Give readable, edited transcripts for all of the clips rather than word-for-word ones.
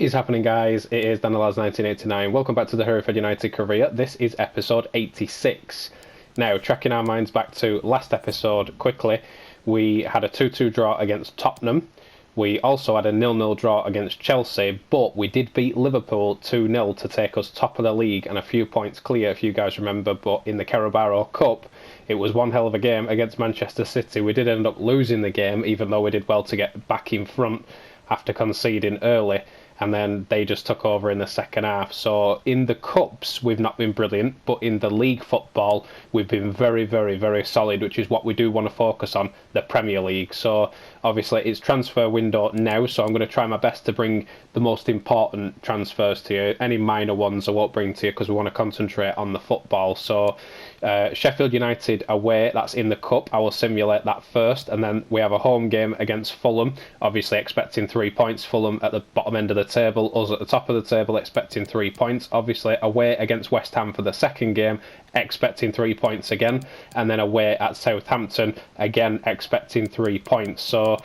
Is happening, guys? It is Danilaz 1989. Welcome back to the Hereford United career. This is episode 86. Now, tracking our minds back to last episode quickly, we had a 2-2 draw against Tottenham. We also had a 0-0 draw against Chelsea, but we did beat Liverpool 2-0 to take us top of the league and a few points clear, if you guys remember. But in the Carabao Cup, it was one hell of a game against Manchester City. We did end up losing the game, even though we did well to get back in front after conceding early, and then they just took over in the second half. So in the Cups, we've not been brilliant, but in the league football, we've been very, very, very solid, which is what we do want to focus on, the Premier League. So obviously it's transfer window now, so I'm going to try my best to bring the most important transfers to you. Any minor ones I won't bring to you because we want to concentrate on the football. So Sheffield United away, that's in the Cup. I will simulate that first, and then we have a home game against Fulham, obviously expecting 3 points. Fulham at the bottom end of the table, us at the top of the table expecting 3 points. Obviously away against West Ham for the second game, expecting 3 points again, and then away at Southampton, again expecting 3 points. So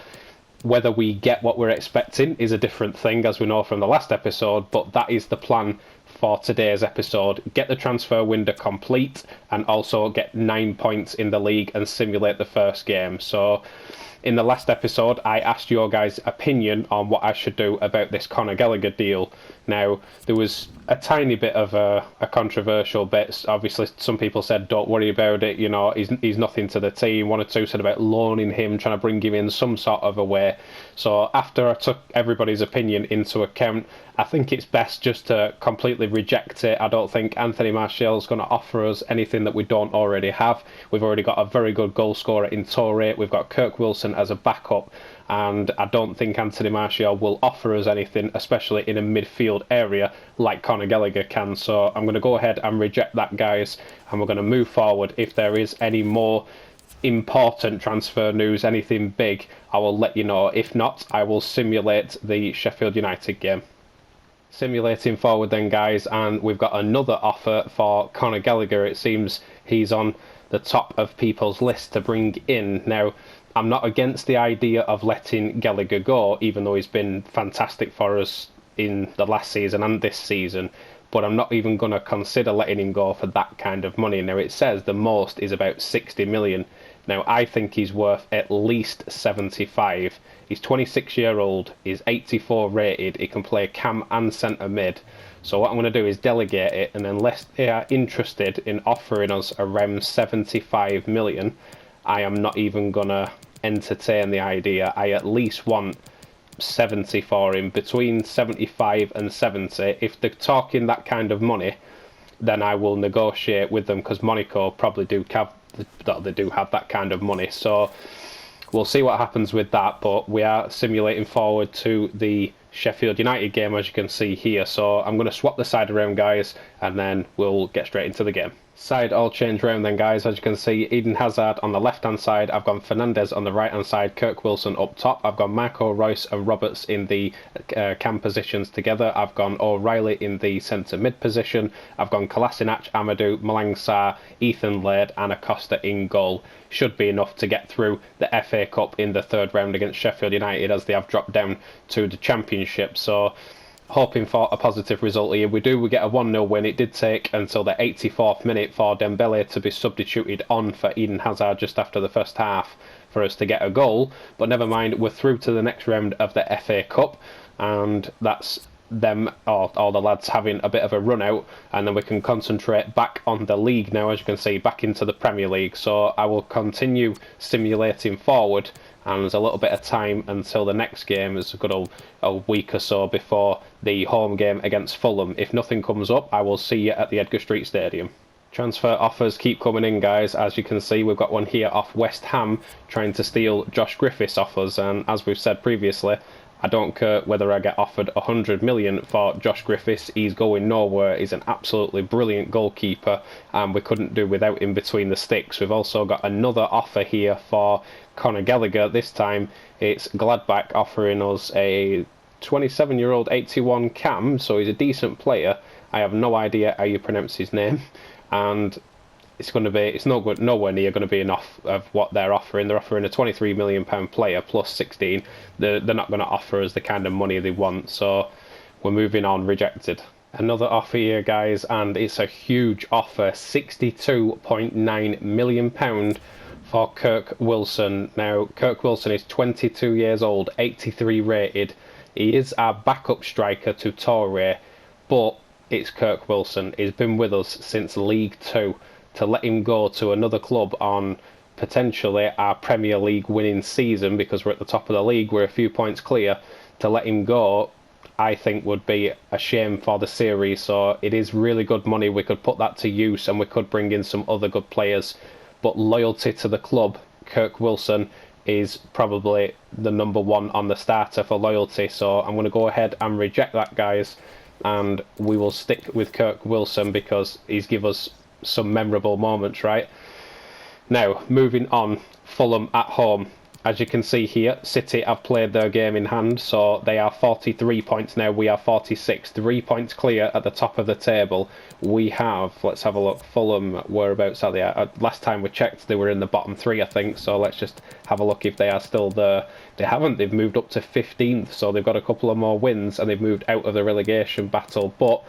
whether we get what we're expecting is a different thing, as we know from the last episode, but that is the plan for today's episode. Get the transfer window complete and also get 9 points in the league and simulate the first game. So in the last episode, I asked your guys' opinion on what I should do about this Conor Gallagher deal. Now, there was a tiny bit of a controversial bit. Obviously, some people said, don't worry about it, you know, he's nothing to the team. One or two said about loaning him, trying to bring him in some sort of a way. So after I took everybody's opinion into account, I think it's best just to completely reject it. I don't think Anthony Martial's going to offer us anything that we don't already have. We've already got a very good goal scorer in Torre. We've got Kirk Wilson as a backup, and I don't think Anthony Martial will offer us anything, especially in a midfield area like Conor Gallagher can. So I'm going to go ahead and reject that, guys, and we're going to move forward. If there is any more important transfer news, anything big, I will let you know. If not, I will simulate the Sheffield United game. Simulating forward then, guys, and we've got another offer for Conor Gallagher. It seems he's on the top of people's list to bring in. Now, I'm not against the idea of letting Gallagher go, even though he's been fantastic for us in the last season and this season, but I'm not even going to consider letting him go for that kind of money. Now, it says the most is about 60 million. Now, I think he's worth at least 75. He's 26-year-old, he's 84 rated, he can play cam and centre mid. So what I'm going to do is delegate it, and unless they are interested in offering us around 75 million, I am not even going to entertain the idea. I at least want 70 for him, between 75 and 70. If they're talking that kind of money, then I will negotiate with them, because Monaco probably do have that kind of money. So we'll see what happens with that, but we are simulating forward to the Sheffield United game, as you can see here. So I'm going to swap the side around, guys, and then we'll get straight into the game. Side all change round then, guys. As you can see, Eden Hazard on the left hand side, I've gone Fernandes on the right hand side, Kirk Wilson up top, I've got Marco Reus and Roberts in the cam positions together, I've gone O'Reilly in the centre mid position, I've gone Kolasinac, Amadou, Malang Sarr, Ethan Laird and Acosta in goal. Should be enough to get through the FA Cup in the third round against Sheffield United, as they have dropped down to the Championship. So hoping for a positive result here. We get a 1-0 win. It did take until the 84th minute for Dembele to be substituted on for Eden Hazard just after the first half for us to get a goal, but never mind, we're through to the next round of the FA Cup, and that's them, all the lads having a bit of a run out, and then we can concentrate back on the league now, as you can see, back into the Premier League. So I will continue simulating forward, and there's a little bit of time until the next game. It's a good old a week or so before the home game against Fulham. If nothing comes up, I will see you at the Edgar Street Stadium. Transfer offers keep coming in, guys. As you can see, we've got one here off West Ham trying to steal Josh Griffiths off us, and as we've said previously, I don't care whether I get offered 100 million for Josh Griffiths. He's going nowhere. He's an absolutely brilliant goalkeeper, and we couldn't do without him between the sticks. We've also got another offer here for Conor Gallagher. This time it's Gladbach offering us a 27-year-old 81 cam, so he's a decent player. I have no idea how you pronounce his name, and it's nowhere near going to be enough of what they're offering. They're offering a £23 million player plus 16. They're not going to offer us the kind of money they want. So We're moving on, rejected. Another offer here, guys, and it's a huge offer, £62.9 million for Kirk Wilson. Now, Kirk Wilson is 22 years old, 83 rated. He is our backup striker to Torre, but it's Kirk Wilson. He's been with us since League Two. To let him go to another club on potentially our Premier League winning season, because we're at the top of the league, we're a few points clear, to let him go, I think would be a shame for the series. So it is really good money. We could put that to use and we could bring in some other good players. But loyalty to the club, Kirk Wilson is probably the number one on the starter for loyalty. So I'm going to go ahead and reject that, guys. And we will stick with Kirk Wilson because he's given us some memorable moments, right? Now, moving on, Fulham at home. As you can see here, City have played their game in hand, so they are 43 points now, we are 46. 3 points clear at the top of the table. We have, let's have a look, Fulham, whereabouts are they at? Last time we checked, they were in the bottom three, I think, so let's just have a look if they are still there. They haven't, they've moved up to 15th, so they've got a couple of more wins, and they've moved out of the relegation battle, but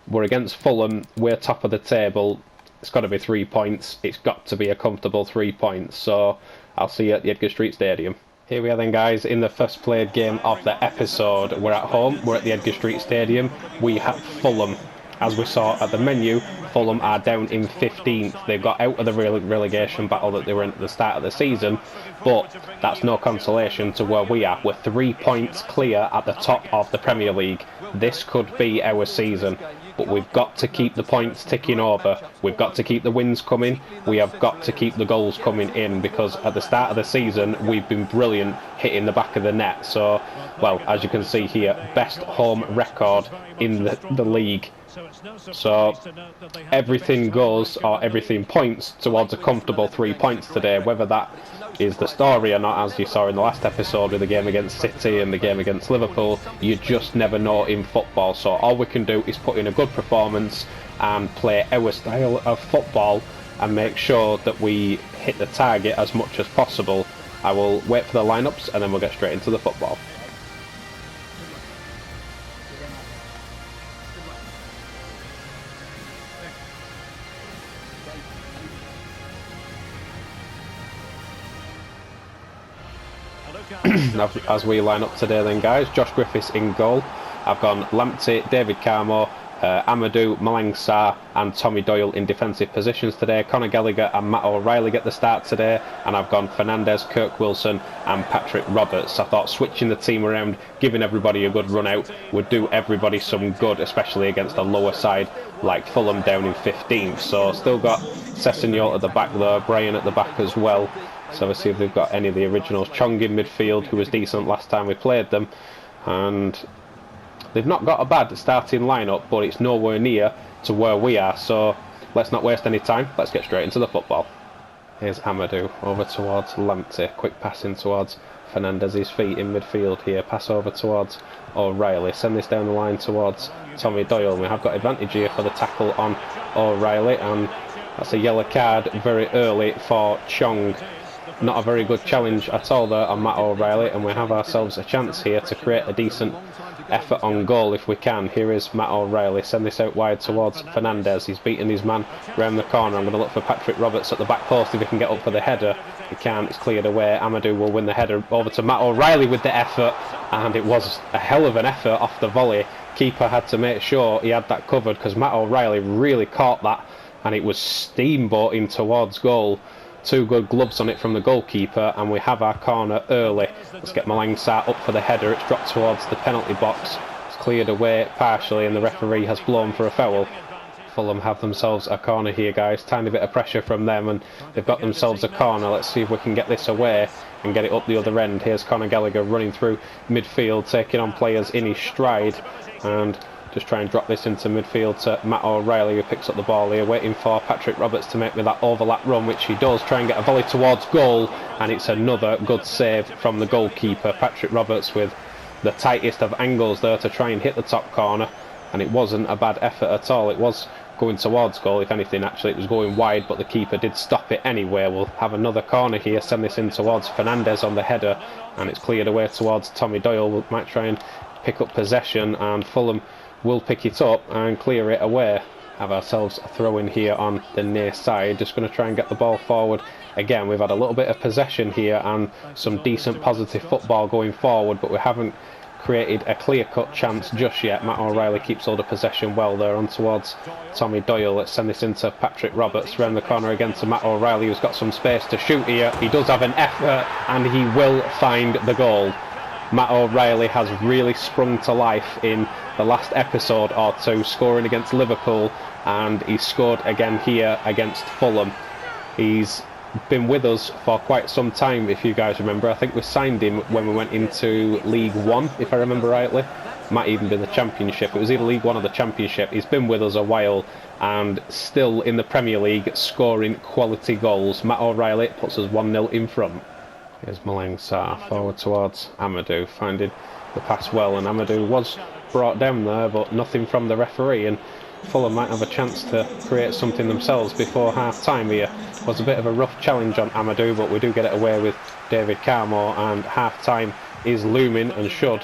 we're against Fulham, we're top of the table. It's got to be 3 points, it's got to be a comfortable 3 points, so I'll see you at the Edgar Street Stadium. Here we are then, guys, in the first played game of the episode. We're at home, we're at the Edgar Street Stadium. We have Fulham. As we saw at the menu, Fulham are down in 15th. They've got out of the relegation battle that they were in at the start of the season, but that's no consolation to where we are. We're 3 points clear at the top of the Premier League. This could be our season. But we've got to keep the points ticking over. We've got to keep the wins coming. We have got to keep the goals coming in, because at the start of the season we've been brilliant hitting the back of the net. So, well, as you can see here, best home record in the league. So everything goes, or everything points towards a comfortable 3 points today. Whether that is the story or not, as you saw in the last episode with the game against City and the game against Liverpool, you just never know in football. So all we can do is put in a good performance and play our style of football and make sure that we hit the target as much as possible. I will wait for the lineups and then we'll get straight into the football. As we line up today then, guys, Josh Griffiths in goal. I've gone Lamptey, David Carmo, Amadou, Malang Sarr and Tommy Doyle in defensive positions today. Conor Gallagher and Matt O'Reilly get the start today, and I've gone Fernandes, Kirk Wilson and Patrick Roberts. I thought switching the team around, giving everybody a good run out, would do everybody some good, especially against a lower side like Fulham down in 15th. So still got Sessegnon at the back there, Brian at the back as well. So let's see if they've got any of the originals. Chong in midfield, who was decent last time we played them. And they've not got a bad starting lineup, but it's nowhere near to where we are. So let's not waste any time. Let's get straight into the football. Here's Amadou over towards Lamptey. Quick passing towards Fernandes' feet in midfield here. Pass over towards O'Reilly. Send this down the line towards Tommy Doyle. We have got advantage here for the tackle on O'Reilly, and that's a yellow card very early for Chong. Not a very good challenge at all there on Matt O'Reilly, and we have ourselves a chance here to create a decent effort on goal if we can. Here is Matt O'Reilly. Send this out wide towards Fernandes. He's beating his man round the corner. I'm going to look for Patrick Roberts at the back post if he can get up for the header. He can't. It's cleared away. Amadou will win the header over to Matt O'Reilly with the effort, and it was a hell of an effort off the volley. Keeper had to make sure he had that covered because Matt O'Reilly really caught that, and it was steamboating towards goal. Two good gloves on it from the goalkeeper, and we have our corner early. Let's get Malang Sarr up for the header. It's dropped towards the penalty box. It's cleared away partially, and the referee has blown for a foul. Fulham have themselves a corner here, guys. Tiny bit of pressure from them, and they've got themselves a corner. Let's see if we can get this away and get it up the other end. Here's Conor Gallagher running through midfield, taking on players in his stride, and just try and drop this into midfield to Matt O'Reilly, who picks up the ball here, waiting for Patrick Roberts to make with that overlap run, which he does. Try and get a volley towards goal, and it's another good save from the goalkeeper. Patrick Roberts with the tightest of angles there to try and hit the top corner, and it wasn't a bad effort at all. It was going towards goal. If anything, actually, it was going wide, but the keeper did stop it anyway. We'll have another corner here. Send this in towards Fernandes on the header, and it's cleared away towards Tommy Doyle. We might try and pick up possession, and Fulham will pick it up and clear it away. Have ourselves a throw in here on the near side. Just going to try and get the ball forward. Again, we've had a little bit of possession here and some decent positive football going forward, but we haven't created a clear-cut chance just yet. Matt O'Reilly keeps hold of possession well there on towards Tommy Doyle. Let's send this into Patrick Roberts, round the corner again to Matt O'Reilly, who's got some space to shoot here. He does have an effort and he will find the goal. Matt O'Reilly has really sprung to life in the last episode or two, scoring against Liverpool, and he scored again here against Fulham. He's been with us for quite some time, if you guys remember. I think we signed him when we went into League One, if I remember rightly. Might even be the Championship. It was either League One or the Championship. He's been with us a while and still in the Premier League scoring quality goals. Matt O'Reilly puts us 1-0 in front. Here's Malang Sarr forward towards Amadou, finding the pass well, and Amadou was brought down there, but nothing from the referee, and Fulham might have a chance to create something themselves before half-time here. Was a bit of a rough challenge on Amadou, but we do get it away with David Carmore, and half-time is looming and should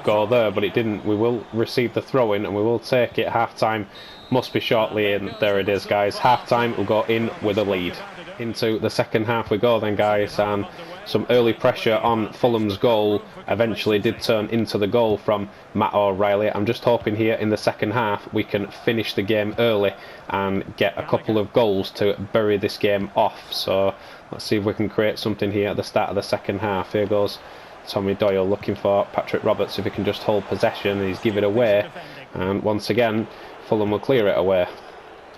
go there, but it didn't. We will receive the throw-in and we will take it. Half-time must be shortly in. There it is, guys. Half-time will go in with a lead. Into the second half we go then, guys, and some early pressure on Fulham's goal eventually did turn into the goal from Matt O'Reilly. I'm just hoping here in the second half we can finish the game early and get a couple of goals to bury this game off. So let's see if we can create something here at the start of the second half. Here goes Tommy Doyle looking for Patrick Roberts, if he can just hold possession, and he's give it away, and once again Fulham will clear it away.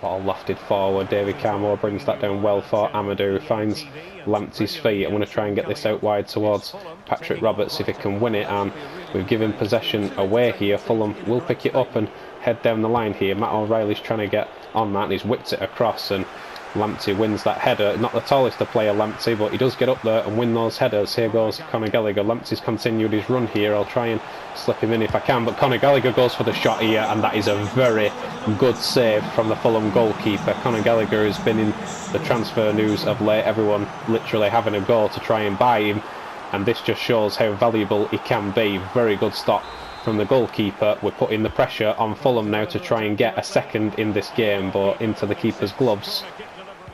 Ball lofted forward. David Carmore brings that down well for Amadou, finds Lamptey's feet. I'm going to try and get this out wide towards Patrick Roberts if he can win it, and we've given possession away here. Fulham will pick it up and head down the line here. Matt O'Reilly's trying to get on that and he's whipped it across, and Lamptey wins that header. Not the tallest of player, Lamptey, but he does get up there and win those headers. Here goes Conor Gallagher. Lamptey's continued his run here. I'll try and slip him in if I can, but Conor Gallagher goes for the shot here, and that is a very good save from the Fulham goalkeeper. Conor Gallagher has been in the transfer news of late, everyone literally having a go to try and buy him, and this just shows how valuable he can be. Very good stop from the goalkeeper. We're putting the pressure on Fulham now to try and get a second in this game, but into the keeper's gloves.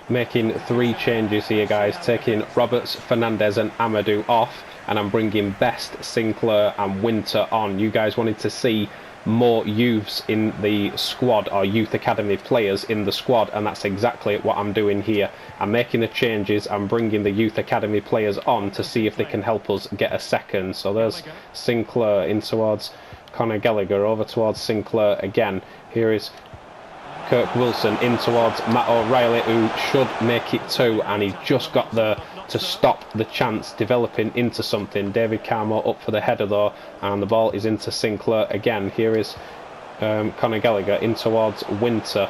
Making 3 changes here, guys, taking Roberts, Fernandez and Amadou off, and I'm bringing Best, Sinclair and Winter on. You guys wanted to see more youths in the squad, or youth academy players in the squad, and that's exactly what I'm doing here. I'm making the changes, I'm bringing the youth academy players on to see if they can help us get a second. So there's Sinclair in towards Conor Gallagher, over towards Sinclair again. Here is Kirk Wilson in towards Matt O'Reilly, who should make it 2, and he just got there to stop the chance developing into something. David Carmore up for the header though, and the ball is into Sinclair again. Here is Conor Gallagher in towards Winter,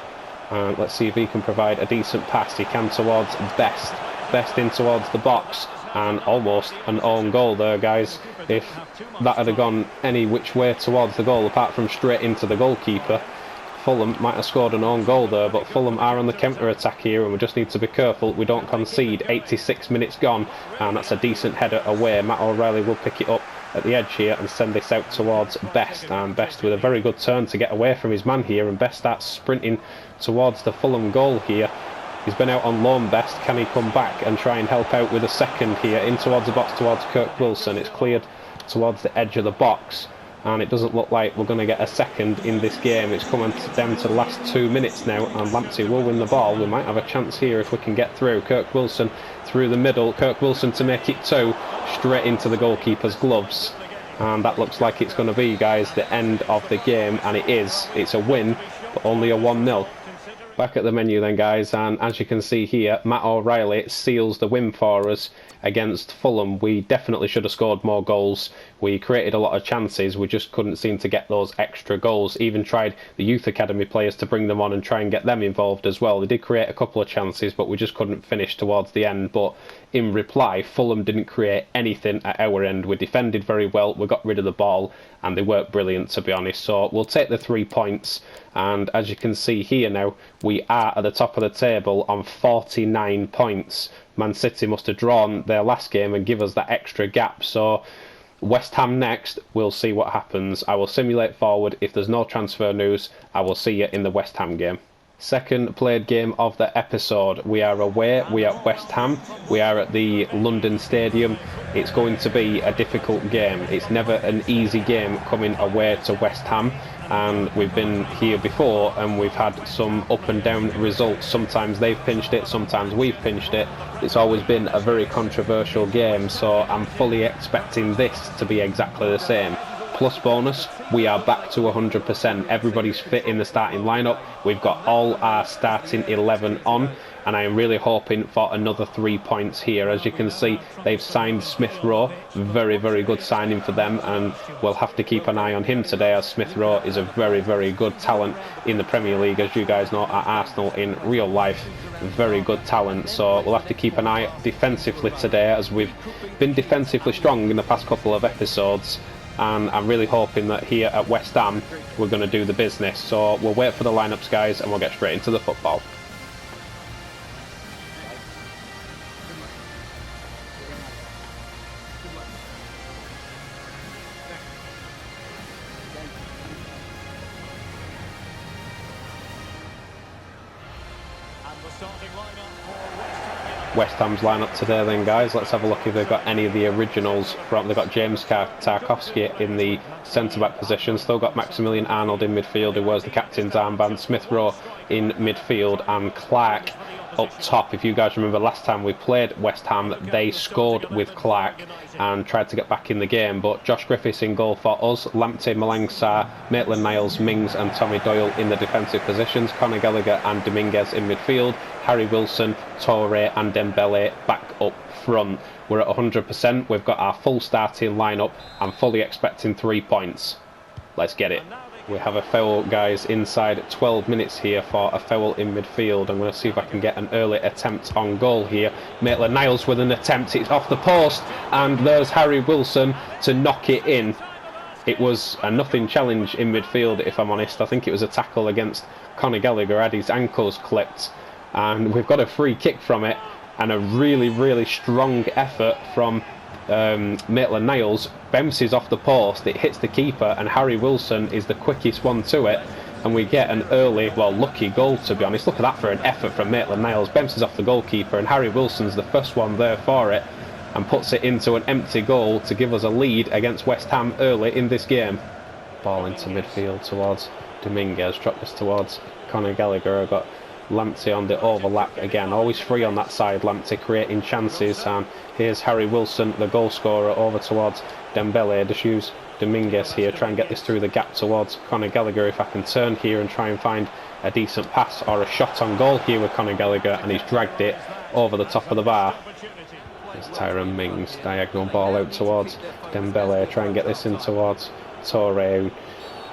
and let's see if he can provide a decent pass. He can towards Best. Best in towards the box, and almost an own goal there, guys. If that had gone any which way towards the goal apart from straight into the goalkeeper, Fulham might have scored an own goal there, but Fulham are on the counter-attack here, and we just need to be careful we don't concede. 86 minutes gone, and that's a decent header away. Matt O'Reilly will pick it up at the edge here and send this out towards Best, and Best with a very good turn to get away from his man here, and Best starts sprinting towards the Fulham goal here. He's been out on loan, Best. Can he come back and try and help out with a second here? In towards the box towards Kirk Wilson. It's cleared towards the edge of the box, and it doesn't look like we're going to get a second in this game. It's coming down to the last 2 minutes now, and Lamptey will win the ball. We might have a chance here if we can get through. Kirk Wilson through the middle. Kirk Wilson to make it 2, straight into the goalkeeper's gloves. And that looks like it's going to be, guys, the end of the game, and it is. It's a win, but only a 1-0. Back at the menu then, guys, and as you can see here, Matt O'Reilly seals the win for us against Fulham. We definitely should have scored more goals. We created a lot of chances, we just couldn't seem to get those extra goals. Even tried the youth academy players to bring them on and try and get them involved as well. They did create a couple of chances, but we just couldn't finish towards the end. But in reply, Fulham didn't create anything at our end. We defended very well, we got rid of the ball, and they weren't brilliant, to be honest. So we'll take the 3 points, and as you can see here now, we are at the top of the table on 49 points. Man City must have drawn their last game and give us that extra gap, so West Ham next, we'll see what happens. I will simulate forward. If there's no transfer news, I will see you in the West Ham game. Second played game of the episode. We are away, we are at West Ham, we are at the London Stadium. It's going to be a difficult game. It's never an easy game coming away to West Ham, and we've been here before and we've had some up and down results. Sometimes they've pinched it, sometimes we've pinched it. It's always been a very controversial game, so I'm fully expecting this to be exactly the same. Plus bonus, we are back to 100%. Everybody's fit in the starting lineup. We've got all our starting 11 on, and I am really hoping for another 3 points here. As you can see, they've signed Smith Rowe. Very, very good signing for them, and we'll have to keep an eye on him today, as Smith Rowe is a very, very good talent in the Premier League. As you guys know, at Arsenal in real life, very good talent. So we'll have to keep an eye defensively today, as we've been defensively strong in the past couple of episodes. And I'm really hoping that here at West Ham we're going to do the business. So we'll wait for the lineups, guys, and we'll get straight into the football. West Ham's lineup today then, guys. Let's have a look if they've got any of the originals from. They've got James Tarkowski in the centre-back position. Still got Maximilian Arnold in midfield, who wears the captain's armband. Smith Rowe in midfield, and Clark up top. If you guys remember last time we played West Ham, they scored with Clark and tried to get back in the game, but Josh Griffiths in goal for us. Lamptey, Malang Sarr, Maitland-Niles, Mings and Tommy Doyle in the defensive positions. Conor Gallagher and Dominguez in midfield. Harry Wilson, Toure and Dembele back up front. We're at 100%. We've got our full starting lineup. I'm fully expecting 3 points. Let's get it. We have a foul, guys, inside 12 minutes here for a foul in midfield. I'm going to see if I can get an early attempt on goal here. Maitland-Niles with an attempt. It's off the post, and there's Harry Wilson to knock it in. It was a nothing challenge in midfield, if I'm honest. I think it was a tackle against Conor Gallagher, had his ankles clipped, and we've got a free kick from it, and a really, really strong effort from Maitland-Niles. Bounces off the post, it hits the keeper, and Harry Wilson is the quickest one to it, and we get an early, well, lucky goal, to be honest. Look at that for an effort from Maitland-Niles. Bounces off the goalkeeper, and Harry Wilson's the first one there for it, and puts it into an empty goal to give us a lead against West Ham early in this game. Ball into midfield towards Dominguez, drop this towards Conor Gallagher. I've got Lamptey on the overlap again, always free on that side. Lamptey creating chances, and here's Harry Wilson, the goal scorer, over towards Dembele. Just use Dominguez here, try and get this through the gap towards Conor Gallagher. If I can turn here and try and find a decent pass or a shot on goal here with Conor Gallagher, and he's dragged it over the top of the bar. There's Tyrone Mings, diagonal ball out towards Dembele, try and get this in towards Toure, who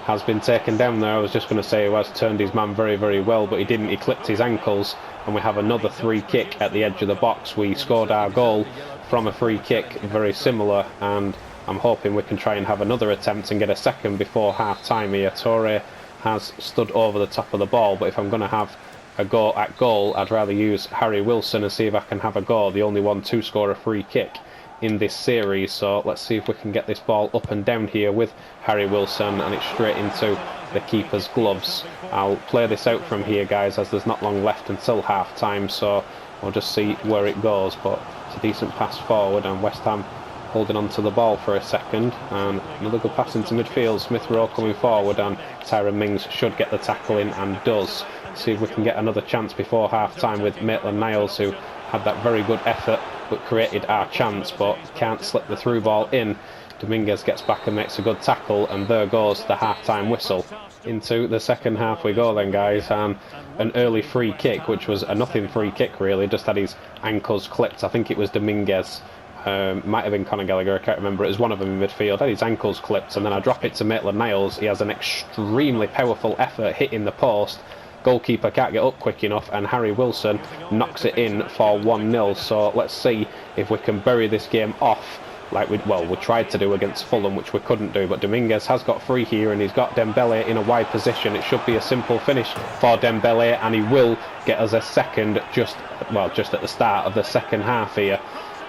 has been taken down there. I was just going to say he has turned his man very, very well, but he didn't. He clipped his ankles, and we have another free kick at the edge of the box. We scored our goal from a free kick, very similar, and I'm hoping we can try and have another attempt and get a second before half time here. Toure has stood over the top of the ball, but if I'm going to have a go at goal, I'd rather use Harry Wilson and see if I can have a go. The only one to score a free kick in this series, so let's see if we can get this ball up and down here with Harry Wilson, and it's straight into the keeper's gloves. I'll play this out from here, guys, as there's not long left until half time, so we'll just see where it goes. But it's a decent pass forward, and West Ham holding on to the ball for a second, and another good pass into midfield. Smith Rowe coming forward, and Tyrone Mings should get the tackle in, and does. See if we can get another chance before half time with Maitland-Niles, who had that very good effort but created our chance, but can't slip the through ball in. Dominguez gets back and makes a good tackle, and there goes the half-time whistle. Into the second half we go then, guys, and an early free kick, which was a nothing free kick really, just had his ankles clipped. I think it was Dominguez, might have been Conor Gallagher, I can't remember. It was one of them in midfield, had his ankles clipped, and then I drop it to Maitland-Niles. He has an extremely powerful effort hitting the post. Goalkeeper can't get up quick enough, and Harry Wilson knocks it in for 1-0. So let's see if we can bury this game off like we tried to do against Fulham, which we couldn't do. But Dominguez has got free here, and he's got Dembele in a wide position. It should be a simple finish for Dembele, and he will get us a second just at the start of the second half here.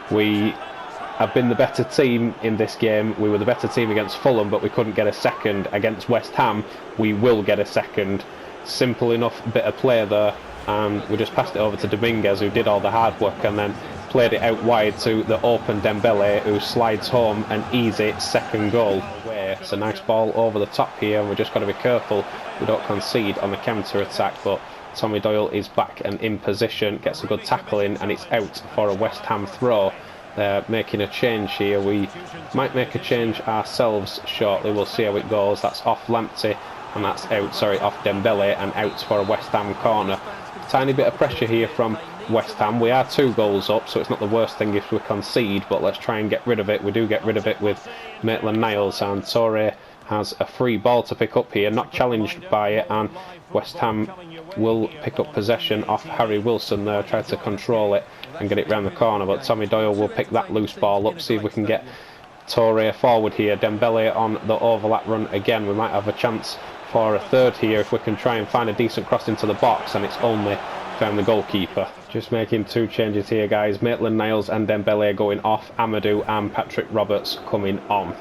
We have been the better team in this game. We were the better team against Fulham, but we couldn't get a second. Against West Ham, we will get a second. Simple enough bit of play there, and we just passed it over to Dominguez, who did all the hard work, and then played it out wide to the open Dembele, who slides home an easy second goal. It's a nice ball over the top here, and we've just got to be careful we don't concede on the counter-attack, but Tommy Doyle is back and in position, gets a good tackle in, and it's out for a West Ham throw. They're making a change here. We might make a change ourselves shortly. We'll see how it goes. That's off Lamptey, and that's out, sorry, off Dembele, and out for a West Ham corner. Tiny bit of pressure here from West Ham. We are 2 goals up, so it's not the worst thing if we concede, but let's try and get rid of it. We do get rid of it with Maitland-Niles, and Torre has a free ball to pick up here, not challenged by it, and West Ham will pick up possession off Harry Wilson there, try to control it and get it round the corner, but Tommy Doyle will pick that loose ball up, see if we can get Torre forward here. Dembele on the overlap run again. We might have a chance for a third here if we can try and find a decent cross into the box, and it's only found the goalkeeper. Just making 2 changes here, guys. Maitland-Niles and Dembele going off, Amadou and Patrick Roberts coming on.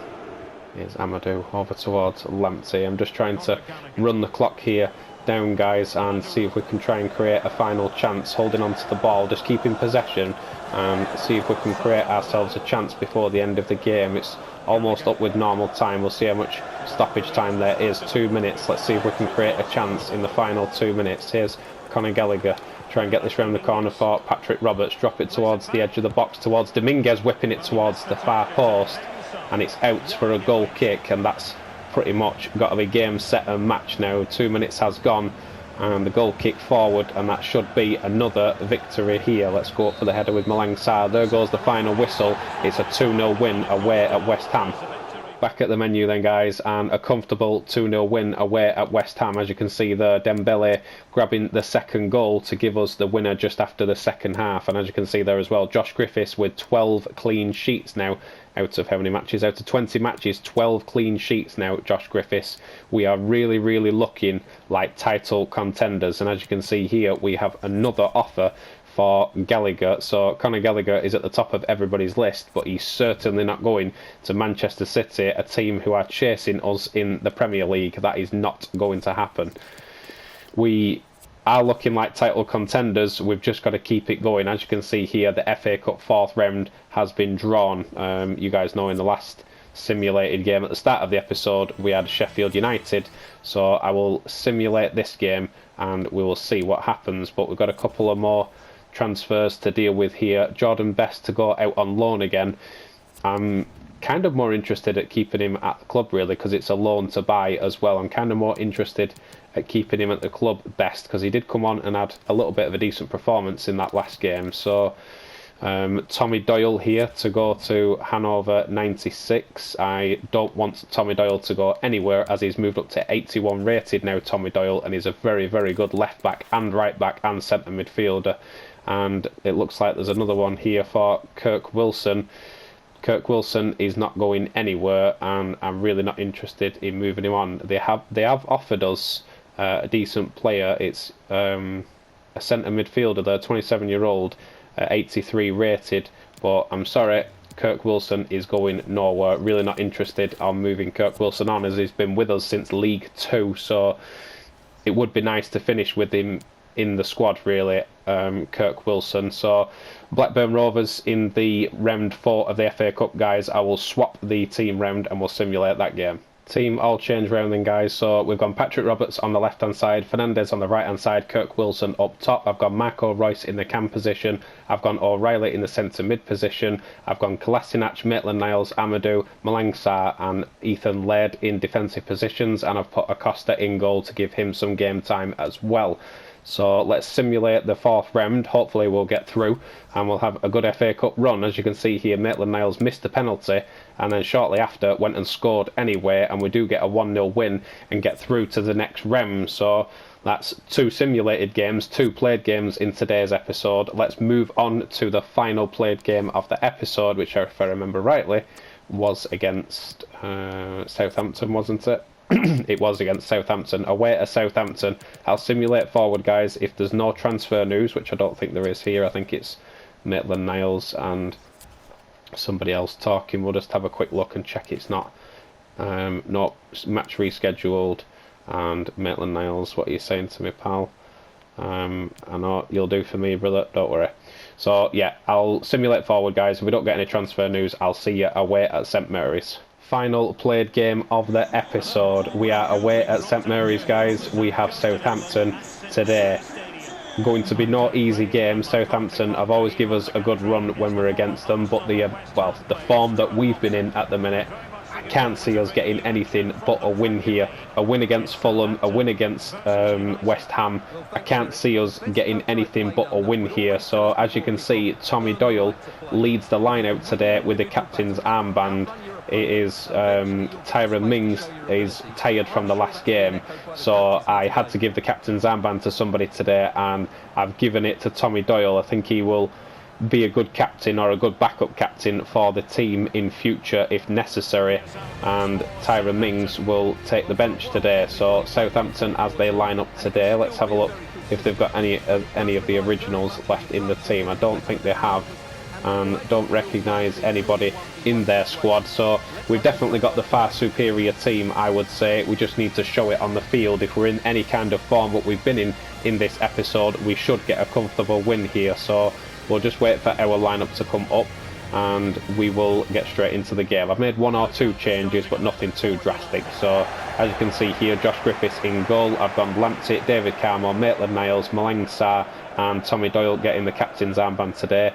Here's Amadou over towards Lamptey. I'm just trying to run the clock here down, guys, and see if we can try and create a final chance, holding on to the ball, just keeping possession, and see if we can create ourselves a chance before the end of the game. It's almost up with normal time. We'll see how much stoppage time there is. 2 minutes. Let's see if we can create a chance in the final 2 minutes. Here's Conor Gallagher. Try and get this round the corner for Patrick Roberts. Drop it towards the edge of the box towards Dominguez, whipping it towards the far post, and it's out for a goal kick, and that's pretty much got to be game, set and match now. 2 minutes has gone, and the goal kick forward, and that should be another victory here. Let's go up for the header with Malang Sarr. There goes the final whistle. It's a 2-0 win away at West Ham. Back at the menu then, guys, and a comfortable 2-0 win away at West Ham. As you can see there, Dembele grabbing the second goal to give us the winner just after the second half. And as you can see there as well, Josh Griffiths with 12 clean sheets now. Out of how many matches? Out of 20 matches, 12 clean sheets now, Josh Griffiths. We are really, really looking like title contenders. And as you can see here, we have another offer for Gallagher. So Conor Gallagher is at the top of everybody's list, but he's certainly not going to Manchester City, a team who are chasing us in the Premier League. That is not going to happen. We are looking like title contenders. We've just got to keep it going. As you can see here, the FA Cup 4th round has been drawn. You guys know in the last simulated game at the start of the episode we had Sheffield United, so I will simulate this game and we will see what happens. But we've got a couple of more transfers to deal with here. Jordan Best to go out on loan again. I'm kind of more interested at keeping him at the club, really, because it's a loan to buy as well. I'm kind of more interested at keeping him at the club, Best, because he did come on and had a little bit of a decent performance in that last game. So Tommy Doyle here to go to Hanover 96. I don't want Tommy Doyle to go anywhere, as he's moved up to 81 rated now, Tommy Doyle, and he's a very, very good left back and right back and centre midfielder. And it looks like there's another one here for Kirk Wilson. Kirk Wilson is not going anywhere, and I'm really not interested in moving him on. They have offered us a decent player. It's a centre midfielder there, 27-year-old, 83 rated, but I'm sorry, Kirk Wilson is going nowhere. Really not interested on moving Kirk Wilson on, as he's been with us since League 2, so it would be nice to finish with him in the squad, really, Kirk Wilson. So Blackburn Rovers in the round 4 of the FA Cup, guys. I will swap the team round and we'll simulate that game. Team all change round then, guys. So we've gone Patrick Roberts on the left hand side, Fernandez on the right hand side, Kirk Wilson up top. I've got Marco Royce in the cam position, I've gone O'Reilly in the centre mid position, I've gone Kolasinac, Maitland-Niles, Amadou, Malang Sarr and Ethan Laird in defensive positions, and I've put Acosta in goal to give him some game time as well. So let's simulate the 4th round. Hopefully we'll get through and we'll have a good FA Cup run. As you can see here, Maitland-Niles missed the penalty and then shortly after went and scored anyway, and we do get a 1-0 win and get through to the next round. So that's 2 simulated games, 2 played games in today's episode. Let's move on to the final played game of the episode, which, if I remember rightly, was against Southampton, wasn't it? It was against Southampton, away at Southampton. I'll simulate forward, guys, if there's no transfer news, which I don't think there is here. I think it's Maitland-Niles and somebody else talking. We'll just have a quick look and check it's not match rescheduled. And Maitland Niles, what are you saying to me, pal? I know you'll do for me, brother, don't worry. So yeah, I'll simulate forward, guys. If we don't get any transfer news, I'll see you away at St Mary's. Final played game of the episode. We are away at St Mary's, guys. We have Southampton today. Going to be no easy game. Southampton have always given us a good run when we're against them, but the form that we've been in at the minute, I can't see us getting anything but a win here. A win against Fulham, a win against West Ham. I can't see us getting anything but a win here. So as you can see, Tommy Doyle leads the line out today with the captain's armband. It is Tyrone Mings is tired from the last game, so I had to give the captain's armband to somebody today, and I've given it to Tommy Doyle. I think he will be a good captain or a good backup captain for the team in future if necessary, and Tyrone Mings will take the bench today. So Southampton, as they line up today, let's have a look if they've got any of the originals left in the team. I don't think they have, and don't recognise anybody in their squad, so we've definitely got the far superior team, I would say. We just need to show it on the field. If we're in any kind of form that we've been in this episode, we should get a comfortable win here. So we'll just wait for our lineup to come up and we will get straight into the game. I've made 1 or 2 changes, but nothing too drastic. So as you can see here, Josh Griffiths in goal. I've gone Lamptey, David Carmore, Maitland Niles, Malang Sarr and Tommy Doyle getting the captain's armband today.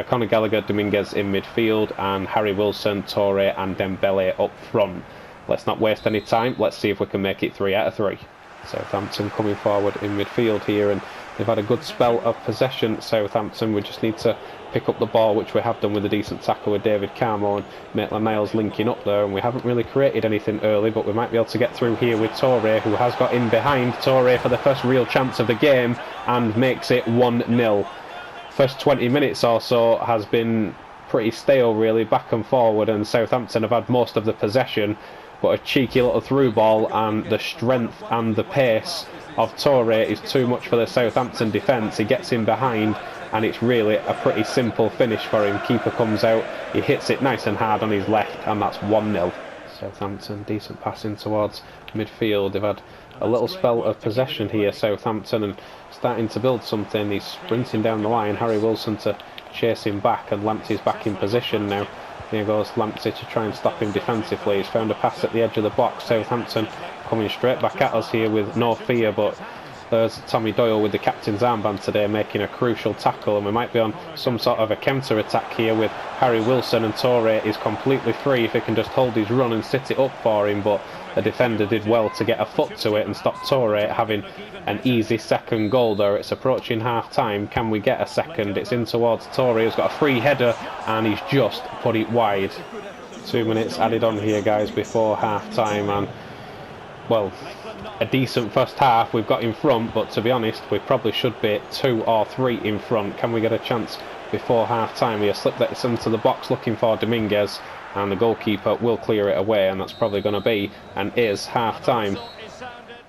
Conor Gallagher, Dominguez in midfield, and Harry Wilson, Toure and Dembele up front. Let's not waste any time. Let's see if we can make it 3 out of 3. Southampton coming forward in midfield here, and they've had a good spell of possession, Southampton. We just need to pick up the ball, which we have done with a decent tackle with David Carmore and Maitland Niles linking up there, and we haven't really created anything early, but we might be able to get through here with Toure, who has got in behind. Toure for the first real chance of the game and makes it 1-0. First 20 minutes or so has been pretty stale, really, back and forward, and Southampton have had most of the possession, but a cheeky little through ball and the strength and the pace of Toure is too much for the Southampton defence. He gets in behind and it's really a pretty simple finish for him. Keeper comes out, he hits it nice and hard on his left, and that's 1-0. Southampton, decent passing towards midfield. They've had a little spell of possession here, Southampton, and starting to build something. He's sprinting down the line, Harry Wilson to chase him back, and Lamptey's back in position now. Here goes Lamptey to try and stop him defensively. He's found a pass at the edge of the box. Southampton coming straight back at us here with no fear, but there's Tommy Doyle with the captain's armband today making a crucial tackle, and we might be on some sort of a counter attack here with Harry Wilson, and Toure is completely free if he can just hold his run and sit it up for him, but the defender did well to get a foot to it and stop Toure having an easy second goal there. It's approaching half time. Can we get a second? It's in towards Toure, who's got a free header and he's just put it wide. 2 minutes added on here, guys, before half time, and well, a decent first half we've got in front, but to be honest, we probably should be 2 or 3 in front. Can we get a chance before half time here? Slip that into the box looking for Dominguez, and the goalkeeper will clear it away, and that's probably going to be and is half time.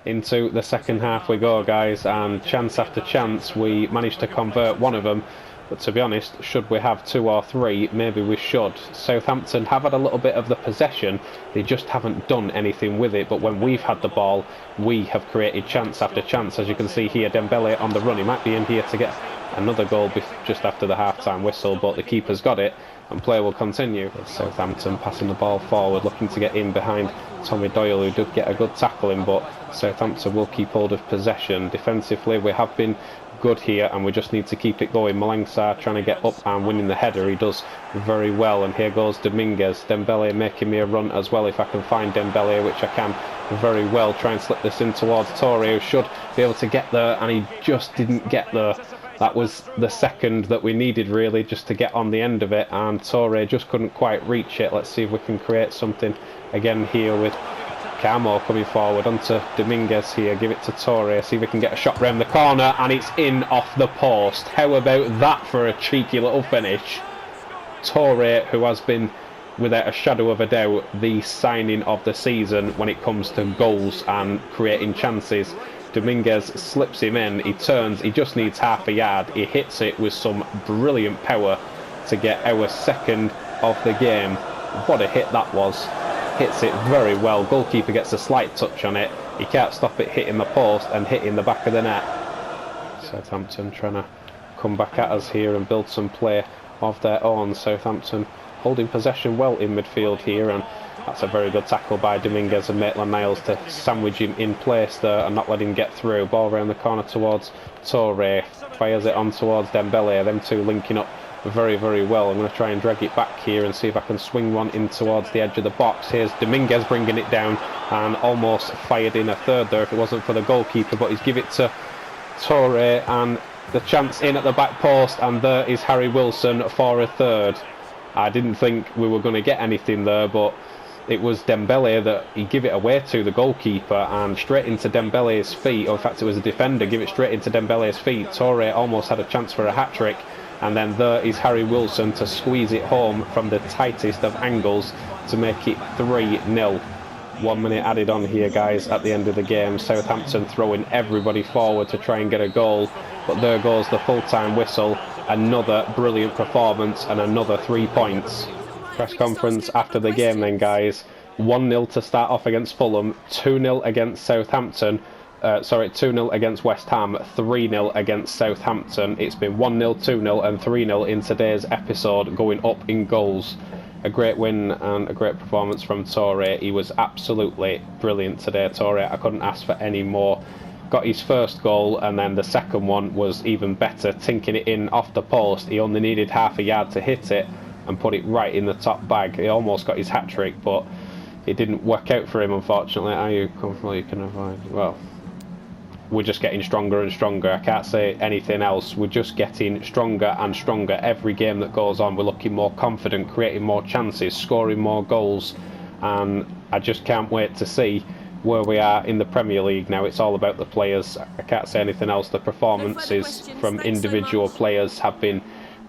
Into the second half we go, guys, and chance after chance we managed to convert one of them, but to be honest, should we have 2 or 3? Maybe we should. Southampton have had a little bit of the possession, they just haven't done anything with it, but when we've had the ball we have created chance after chance. As you can see here, Dembele on the run. He might be in here to get another goal just after the half-time whistle, but the keeper's got it and play will continue. Southampton passing the ball forward, looking to get in behind Tommy Doyle, who did get a good tackle in, but Southampton will keep hold of possession. Defensively we have been good here, and we just need to keep it going. Malang Sarr trying to get up and winning the header. He does very well, and here goes Dominguez. Dembele making me a run as well if I can find Dembele, which I can very well. Try and slip this in towards Toure, who should be able to get there, and he just didn't get there. That was the second that we needed, really, just to get on the end of it, and Toure just couldn't quite reach it. Let's see if we can create something again here with Carmore coming forward onto Dominguez here. Give it to Toure, see if we can get a shot round the corner, and it's in off the post. How about that for a cheeky little finish? Toure, who has been, without a shadow of a doubt, the signing of the season when it comes to goals and creating chances. Dominguez slips him in, he turns, he just needs half a yard, he hits it with some brilliant power to get our second of the game. What a hit that was. Hits it very well. Goalkeeper gets a slight touch on it. He can't stop it hitting the post and hitting the back of the net. Southampton trying to come back at us here and build some play of their own. Southampton holding possession well in midfield here, and that's a very good tackle by Dominguez and Maitland-Niles to sandwich him in place there and not let him get through. Ball around the corner towards Toure, fires it on towards Dembele. Them two linking up very, very well. I'm going to try and drag it back here and see if I can swing one in towards the edge of the box. Here's Dominguez bringing it down and almost fired in a third there if it wasn't for the goalkeeper, but he's give it to Toure and the chance in at the back post, and there is Harry Wilson for a third. I didn't think we were going to get anything there, but it was Dembele that he gave it away to the goalkeeper, and straight into Dembele's feet, or in fact it was a defender, give it straight into Dembele's feet. Toure almost had a chance for a hat-trick, and then there is Harry Wilson to squeeze it home from the tightest of angles to make it 3-0. 1 minute added on here, guys, at the end of the game. Southampton throwing everybody forward to try and get a goal, but there goes the full-time whistle. Another brilliant performance and another 3 points. Press conference after the game then, guys. 1-0 to start off against Fulham, 2-0 against Southampton, 2-0 against West Ham, 3-0 against Southampton. It's been 1-0, 2-0 and 3-0 in today's episode, going up in goals. A great win and a great performance from Toure. He was absolutely brilliant today, Toure. I couldn't ask for any more. Got his first goal, and then the second one was even better, tinking it in off the post. He only needed half a yard to hit it and put it right in the top bag. He almost got his hat-trick, but it didn't work out for him, unfortunately. Are you comfortable you can avoid? Well, we're just getting stronger and stronger. I can't say anything else. We're just getting stronger and stronger. Every game that goes on, we're looking more confident, creating more chances, scoring more goals, and I just can't wait to see where we are in the Premier League now. It's all about the players. I can't say anything else. The performances from individual players have been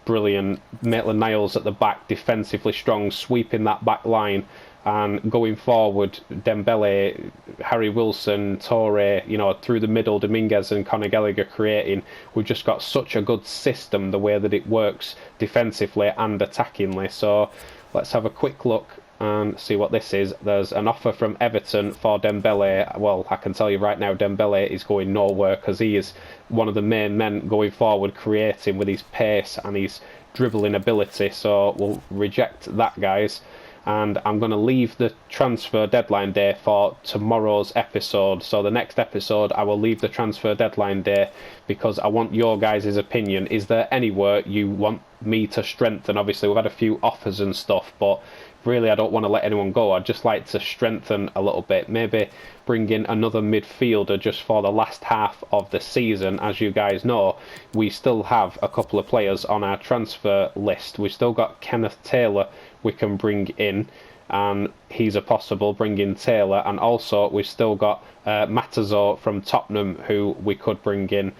brilliant. Maitland-Niles at the back, defensively strong, sweeping that back line. And going forward, Dembele, Harry Wilson, Toure, you know, through the middle, Dominguez and Conor Gallagher creating. We've just got such a good system, the way that it works defensively and attackingly. So let's have a quick look and see what this is. There's an offer from Everton for Dembele. Well, I can tell you right now, Dembele is going nowhere, because he is one of the main men going forward, creating with his pace and his dribbling ability. So we'll reject that, guys. And I'm going to leave the transfer deadline day for tomorrow's episode. So the next episode, I will leave the transfer deadline day because I want your guys' opinion. Is there anywhere you want me to strengthen? Obviously, we've had a few offers and stuff, but really I don't want to let anyone go. I'd just like to strengthen a little bit. Maybe bring in another midfielder just for the last half of the season. As you guys know, we still have a couple of players on our transfer list. We've still got Kenneth Taylor we can bring in, and he's a possible bring in Taylor, and also we've still got Matazo from Tottenham who we could bring in,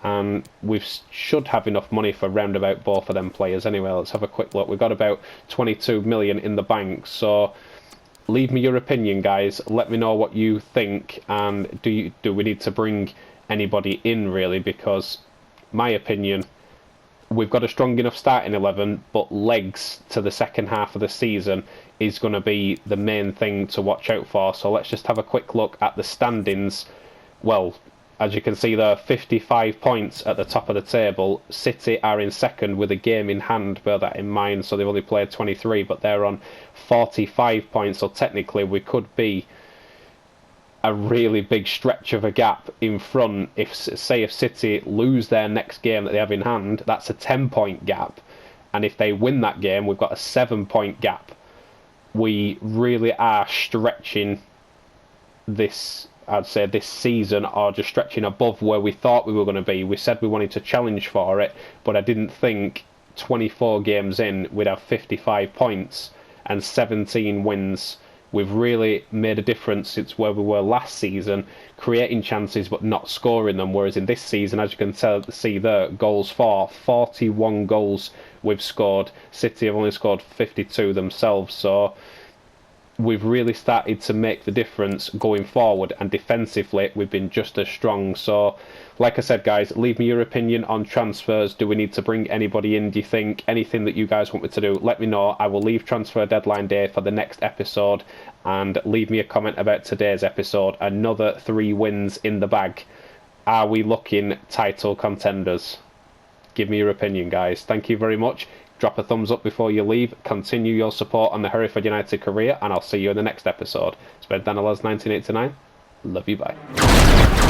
and we should have enough money for roundabout both of them players anyway. Let's have a quick look. We've got about 22 million in the bank, so leave me your opinion, guys. Let me know what you think, and do we need to bring anybody in, really? Because my opinion, we've got a strong enough starting 11, but legs to the second half of the season is going to be the main thing to watch out for. So let's just have a quick look at the standings. Well, as you can see there, 55 points at the top of the table. City are in second with a game in hand, bear that in mind. So they've only played 23, but they're on 45 points. So technically we could be a really big stretch of a gap in front. If City lose their next game that they have in hand, that's a 10-point gap, and if they win that game, we've got a 7-point gap. We really are stretching this, I'd say, this season, or just stretching above where we thought we were going to be. We said we wanted to challenge for it, but I didn't think 24 games in we'd have 55 points and 17 wins. We've really made a difference since where we were last season, creating chances but not scoring them. Whereas in this season, as you can see there, goals for 41 goals we've scored. City have only scored 52 themselves. So we've really started to make the difference going forward, and defensively we've been just as strong. So like I said, guys, leave me your opinion on transfers. Do we need to bring anybody in, do you think? Anything that you guys want me to do, let me know. I will leave transfer deadline day for the next episode, and leave me a comment about today's episode. Another 3 wins in the bag. Are we looking title contenders? Give me your opinion, guys. Thank you very much. Drop a thumbs up before you leave. Continue your support on the Hereford United career, and I'll see you in the next episode. It's been Daniel 1989. Love you, bye.